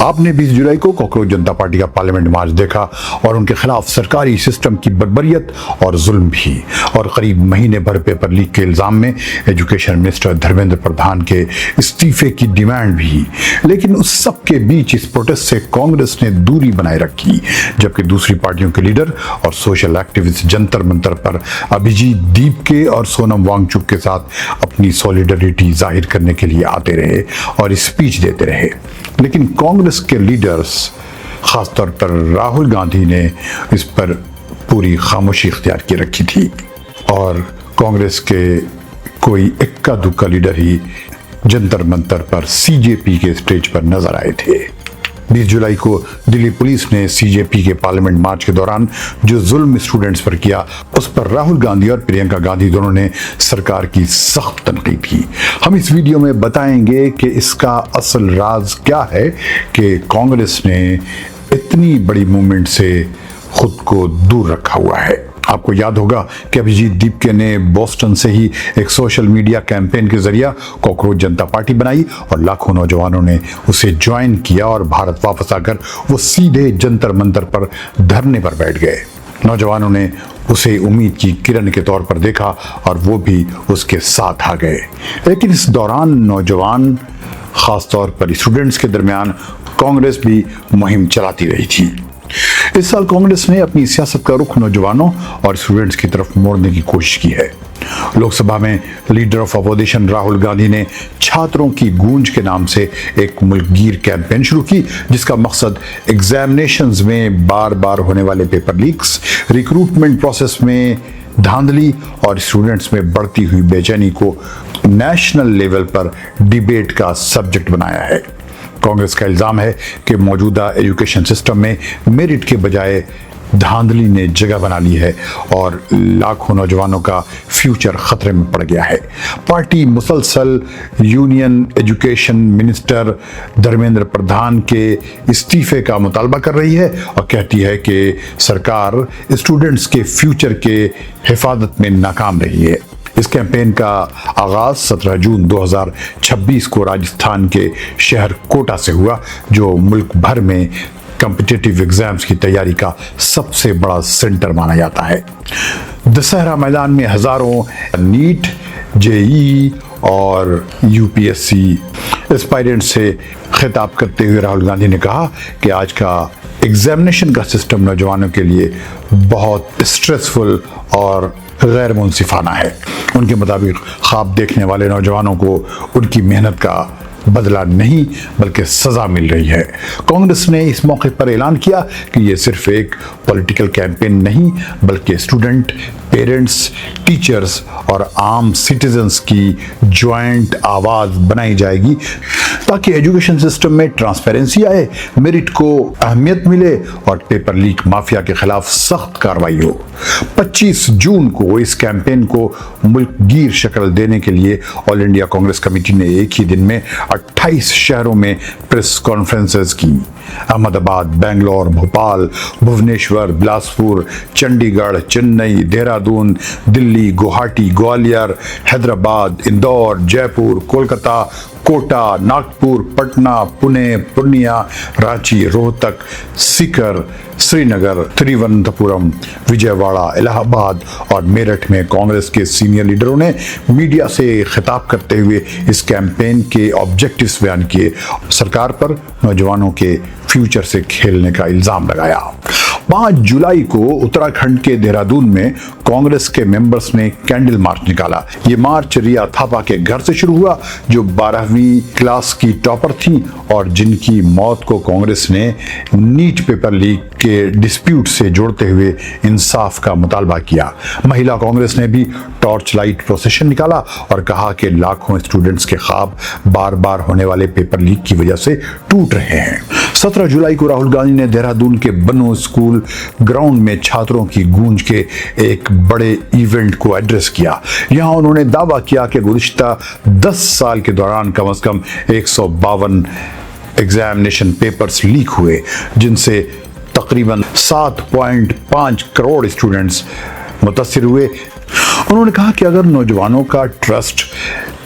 आपने 20 जुलाई को कॉकरोच जनता पार्टी का पार्लियामेंट मार्च देखा और उनके खिलाफ सरकारी सिस्टम की बर्बरियत और जुल्म भी, और करीब महीने भर पेपर लीक के इल्जाम में एजुकेशन मिनिस्टर धर्मेंद्र प्रधान के इस्तीफे की डिमांड भी। लेकिन उस सब के बीच इस प्रोटेस्ट से कांग्रेस ने दूरी बनाए रखी, जबकि दूसरी पार्टियों के लीडर और सोशल एक्टिविस्ट जंतर मंतर पर अभिजीत दीपके और सोनम वांगचुक के साथ अपनी सॉलिडरिटी जाहिर करने के लिए आते रहे और स्पीच देते रहे। लेकिन कांग्रेस के लीडर्स, खासतौर पर राहुल गांधी ने इस पर पूरी खामोशी इख्तियार की रखी थी और कांग्रेस के कोई इक्का दुक्का लीडर ही जंतर मंतर पर सीजेपी के स्टेज पर नजर आए थे। 20 जुलाई को दिल्ली पुलिस ने सीजेपी के पार्लियामेंट मार्च के दौरान जो जुल्म स्टूडेंट्स पर किया, उस पर राहुल गांधी और प्रियंका गांधी दोनों ने सरकार की सख्त तनकीद की। हम इस वीडियो में बताएंगे कि इसका असल राज क्या है कि कांग्रेस ने इतनी बड़ी मूवमेंट से खुद को दूर रखा हुआ है। आपको याद होगा कि अभिजीत दीपके ने बोस्टन से ही एक सोशल मीडिया कैंपेन के जरिए कॉकरोच जनता पार्टी बनाई और लाखों नौजवानों ने उसे ज्वाइन किया और भारत वापस आकर वो सीधे जंतर मंतर पर धरने पर बैठ गए। नौजवानों ने उसे उम्मीद की किरण के तौर पर देखा और वो भी उसके साथ आ गए। लेकिन इस दौरान नौजवान, खासतौर पर स्टूडेंट्स के दरमियान कांग्रेस भी मुहिम चलाती रही थी। इस साल कांग्रेस ने अपनी सियासत का रुख नौजवानों और स्टूडेंट्स की तरफ मोड़ने की कोशिश की है। लोकसभा में leader of opposition Rahul Gandhi ने छात्रों की गूंज के नाम से एक मुल्कगीर कैंपेन शुरू की, जिसका मकसद एग्जामिनेशंस में बार बार होने वाले पेपर लीक्स, रिक्रूटमेंट प्रोसेस में धांधली और स्टूडेंट्स में बढ़ती हुई बेचैनी को नेशनल लेवल पर डिबेट का सब्जेक्ट बनाया है। कांग्रेस का इल्जाम है कि मौजूदा एजुकेशन सिस्टम में मेरिट के बजाय धांधली ने जगह बना ली है और लाखों नौजवानों का फ्यूचर खतरे में पड़ गया है। पार्टी मुसलसल union education minister Dharmendra Pradhan के इस्तीफे का मुतालबा कर रही है और कहती है कि सरकार स्टूडेंट्स के फ्यूचर के हिफाजत में नाकाम रही है। इस कैंपेन का आगाज 17 जून 2026 को राजस्थान के शहर कोटा से हुआ, जो मुल्क भर में कॉम्पिटिटिव एग्जाम्स की तैयारी का सबसे बड़ा सेंटर माना जाता है। दशहरा मैदान में हजारों नीट, जेईई और यूपीएससी एस्पायरेंट्स से खिताब करते हुए राहुल गांधी ने कहा कि आज का एग्जामिनेशन का सिस्टम नौजवानों के लिए बहुत स्ट्रेसफुल और गैर मुंसिफाना है। उनके मुताबिक ख्वाब देखने वाले नौजवानों को उनकी मेहनत का बदला नहीं बल्कि सजा मिल रही है। कांग्रेस ने इस मौके पर ऐलान किया कि ये सिर्फ एक पॉलिटिकल कैंपेन नहीं बल्कि स्टूडेंट, पेरेंट्स, टीचर्स और आम सिटीजन्स की ज्वाइंट आवाज बनाई जाएगी ताकि एजुकेशन सिस्टम में ट्रांसपेरेंसी आए, मेरिट को अहमियत मिले और पेपर लीक माफिया के खिलाफ सख्त कार्रवाई हो। 25 जून को इस कैंपेन को मुल्कगीर शक्ल देने के लिए ऑल इंडिया कांग्रेस कमेटी ने एक ही दिन में 28 शहरों में प्रेस कॉन्फ्रेंसेस की। अहमदाबाद, बेंगलोर, भोपाल, भुवनेश्वर, बिलासपुर, चंडीगढ़, चेन्नई, देहरादून, दिल्ली, गुवाहाटी, ग्वालियर, हैदराबाद, इंदौर, जयपुर, कोलकाता, कोटा, नागपुर, पटना, पुणे, पूर्णिया, रांची, रोहतक, सीकर, श्रीनगर, तिरुवनंतपुरम, विजयवाड़ा, इलाहाबाद और मेरठ में कांग्रेस के सीनियर लीडरों ने मीडिया से खिताब करते हुए इस कैंपेन के ऑब्जेक्टिव्स बयान किए। सरकार पर नौजवानों के फ्यूचर से खेलने का इल्जाम लगाया। 5 जुलाई को उत्तराखंड के देहरादून में कांग्रेस के मेंबर्स ने कैंडल मार्च निकाला। ये मार्च रिया थापा के घर से शुरू हुआ, जो 12वीं क्लास की टॉपर थी और जिनकी मौत को कांग्रेस ने नीट पेपर लीक के डिस्प्यूट से जोड़ते हुए इंसाफ का मुतालबा किया। महिला कांग्रेस ने भी टॉर्च लाइट प्रोसेशन निकाला और कहा कि लाखों स्टूडेंट्स के ख्वाब बार बार होने वाले पेपर लीक की वजह से टूट रहे हैं। 17 जुलाई को राहुल गांधी ने देहरादून के बनो स्कूल ग्राउंड में छात्रों की गूंज के एक बड़े इवेंट को एड्रेस किया। यहां उन्होंने दावा किया कि गुज़िश्ता 10 साल के दौरान कम से कम 152 एग्जामिनेशन पेपर्स लीक हुए, जिनसे तकरीबन 7.5 करोड़ स्टूडेंट्स मुतासिर हुए। उन्होंने कहा कि अगर नौजवानों का ट्रस्ट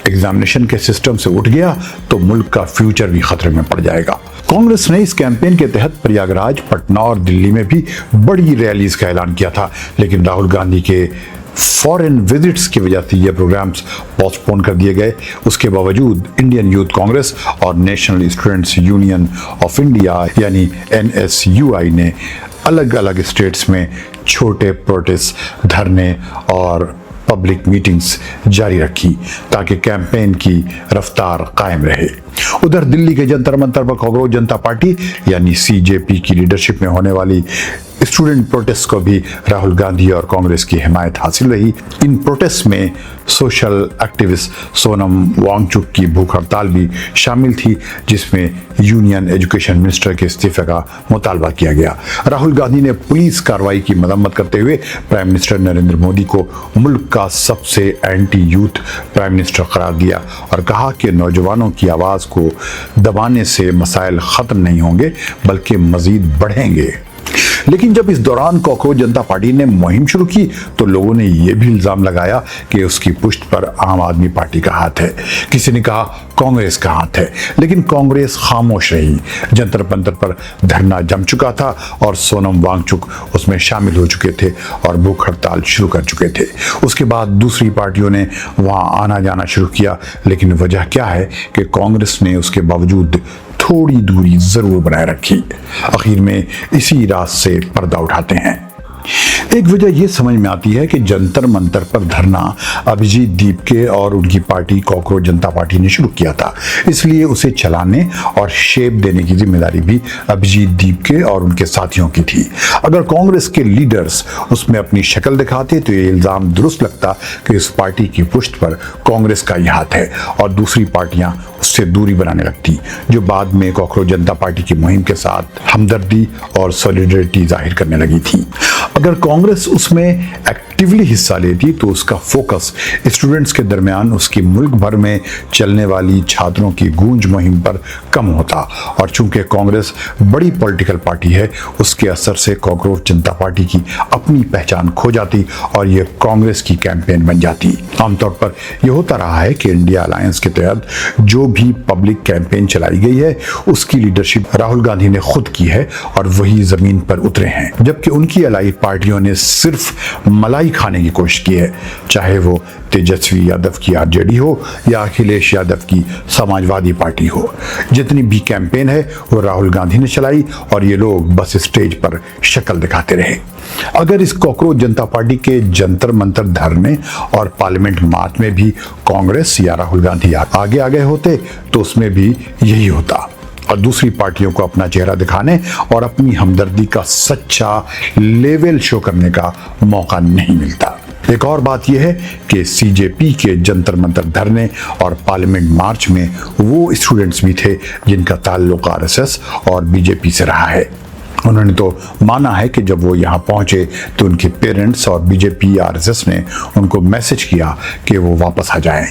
एग्जामिनेशन के सिस्टम से उठ गया तो मुल्क का फ्यूचर भी खतरे में पड़ जाएगा। कांग्रेस ने इस कैंपेन के तहत प्रयागराज, पटना और दिल्ली में भी बड़ी रैलीज का ऐलान किया था, लेकिन राहुल गांधी के फॉरेन विजिट्स की वजह से ये प्रोग्राम्स पोस्टपोन कर दिए गए। उसके बावजूद इंडियन यूथ कांग्रेस और national students union of India यानी NSUI ने अलग अलग स्टेट्स में छोटे प्रोटेस्ट, धरने और पब्लिक मीटिंग्स जारी रखी ताकि कैंपेन की रफ्तार कायम रहे। उधर दिल्ली के जंतर मंतर पर कांग्रेस जनता पार्टी यानी CJP की लीडरशिप में होने वाली स्टूडेंट प्रोटेस्ट को भी राहुल गांधी और कांग्रेस की हिमायत हासिल रही। इन प्रोटेस्ट में सोशल एक्टिविस्ट सोनम वांगचुक की भूख हड़ताल भी शामिल थी, जिसमें यूनियन एजुकेशन मिनिस्टर के इस्तीफे का मुतालबा किया गया। राहुल गांधी ने पुलिस कार्रवाई की मजम्मत करते हुए प्राइम मिनिस्टर नरेंद्र मोदी को मुल्क का सबसे एंटी यूथ प्राइम मिनिस्टर करार दिया और कहा कि नौजवानों की आवाज को दबाने से मसाइल खत्म नहीं होंगे बल्कि मजीद बढ़ेंगे। लेकिन जब इस दौरान कांग्रेस जनता पार्टी ने मुहिम शुरू की तो लोगों ने यह भी इल्जाम लगाया कि उसकी पुष्ट पर आम आदमी पार्टी का हाथ है। किसी ने कहा कांग्रेस का हाथ है, लेकिन कांग्रेस खामोश रही। जंतर मंतर पर धरना जम चुका था और सोनम वांगचुक उसमें शामिल हो चुके थे और भूख हड़ताल शुरू कर चुके थे। उसके बाद दूसरी पार्टियों ने वहां आना जाना शुरू किया, लेकिन वजह क्या है कि कांग्रेस ने उसके बावजूद थोड़ी दूरी जरूर बनाए रखी। आखिर में इसी रात से पर्दा उठाते हैं। एक वजह यह समझ में आती है कि जंतर मंतर पर धरना अभिजीत दीपके और उनकी पार्टी कांग्रेस जनता पार्टी ने शुरू किया था, इसलिए उसे चलाने और शेप देने की जिम्मेदारी भी अभिजीत दीपके और उनके साथियों की थी। अगर कांग्रेस के लीडर्स उसमें अपनी शक्ल दिखाते तो ये इल्जाम दुरुस्त लगता कि इस पार्टी की पुष्ट पर कांग्रेस का ही हाथ है और दूसरी पार्टियां उससे दूरी बनाने लगती, जो बाद में कांग्रेस जनता पार्टी की मुहिम के साथ हमदर्दी और सॉलिडरिटी जाहिर करने लगी थी। अगर कांग्रेस उसमें एक्टिवली हिस्सा लेती तो उसका फोकस स्टूडेंट्स के दरमियान उसकी मुल्क भर में चलने वाली छात्रों की गूंज मुहिम पर कम होता, और चूंकि कांग्रेस बड़ी पॉलिटिकल पार्टी है उसके असर से कांग्रेस जनता पार्टी की अपनी पहचान खो जाती और यह कांग्रेस की कैंपेन बन जाती। आमतौर पर यह होता रहा है कि इंडिया अलायंस के तहत जो भी पब्लिक कैंपेन चलाई गई है उसकी लीडरशिप राहुल गांधी ने खुद की है और वही जमीन पर उतरे हैं, जबकि उनकी अलाई पार्टियों ने सिर्फ मलाई खाने की कोशिश की है, चाहे वो तेजस्वी यादव की RJD हो या अखिलेश यादव की समाजवादी पार्टी हो। जितनी भी कैंपेन है वो राहुल गांधी ने चलाई और ये लोग बस स्टेज पर शक्ल दिखाते रहे। अगर इस कांग्रेस जनता पार्टी के जंतर मंतर धरने और पार्लियामेंट मार्च में भी कांग्रेस या राहुल गांधी आगे आ गए होते तो उसमें भी यही होता और दूसरी पार्टियों को अपना चेहरा दिखाने और अपनी हमदर्दी का सच्चा लेवल शो करने का मौका नहीं मिलता। एक और बात यह है कि CJP के जंतर मंतर धरने और पार्लियामेंट मार्च में वो स्टूडेंट्स भी थे जिनका ताल्लुक RSS और BJP से रहा है। उन्होंने तो माना है कि जब वो यहाँ पहुंचे तो उनके पेरेंट्स और BJP RSS ने उनको मैसेज किया कि वो वापस आ जाएं।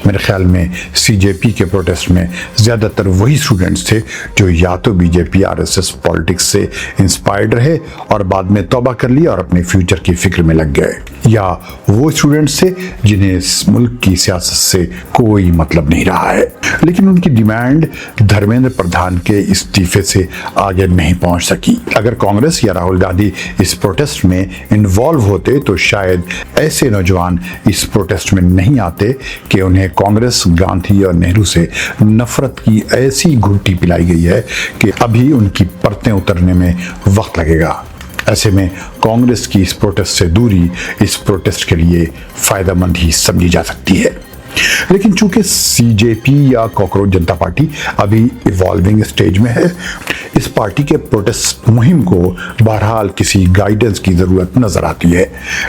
मेरे ख्याल में CJP के प्रोटेस्ट में ज़्यादातर वही स्टूडेंट्स थे जो या तो BJP RSS पॉलिटिक्स से इंस्पायर्ड रहे और बाद में तौबा कर लिया और अपने फ्यूचर की फिक्र में लग गए, या वो स्टूडेंट्स थे जिन्हें इस मुल्क की सियासत से कोई मतलब नहीं रहा है, लेकिन उनकी डिमांड धर्मेंद्र प्रधान के इस्तीफे से आगे नहीं पहुंच सकी। अगर कांग्रेस या राहुल गांधी इस प्रोटेस्ट में इन्वॉल्व होते तो शायद ऐसे नौजवान इस प्रोटेस्ट में नहीं आते कि उन्हें कांग्रेस, गांधी और नेहरू से नफरत की ऐसी घुट्टी पिलाई गई है कि अभी उनकी परतें उतरने में वक्त लगेगा। ऐसे में कांग्रेस की इस प्रोटेस्ट से दूरी इस प्रोटेस्ट के लिए फायदेमंद ही समझी जा सकती है। लेकिन चूंकि CJP या कांग्रेस जनता पार्टी अभी इवॉल्विंग स्टेज में है, इस पार्टी के प्रोटेस्ट मुहिम को बहरहाल किसी गाइडेंस की जरूरत नजर आती है।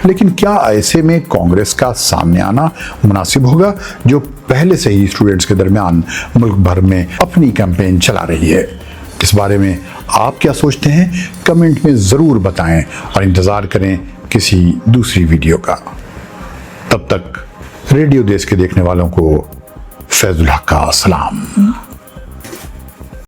लेकिन क्या ऐसे में कांग्रेस का सामने आना मुनासिब होगा, जो पहले से ही स्टूडेंट्स के दरमियान मुल्क भर में अपनी कैंपेन चला रही है? इस बारे में आप क्या सोचते हैं? कमेंट में जरूर बताएं और इंतजार करें किसी दूसरी वीडियो का। तब तक रेडियो देश के देखने वालों को फैजुल हक का सलाम।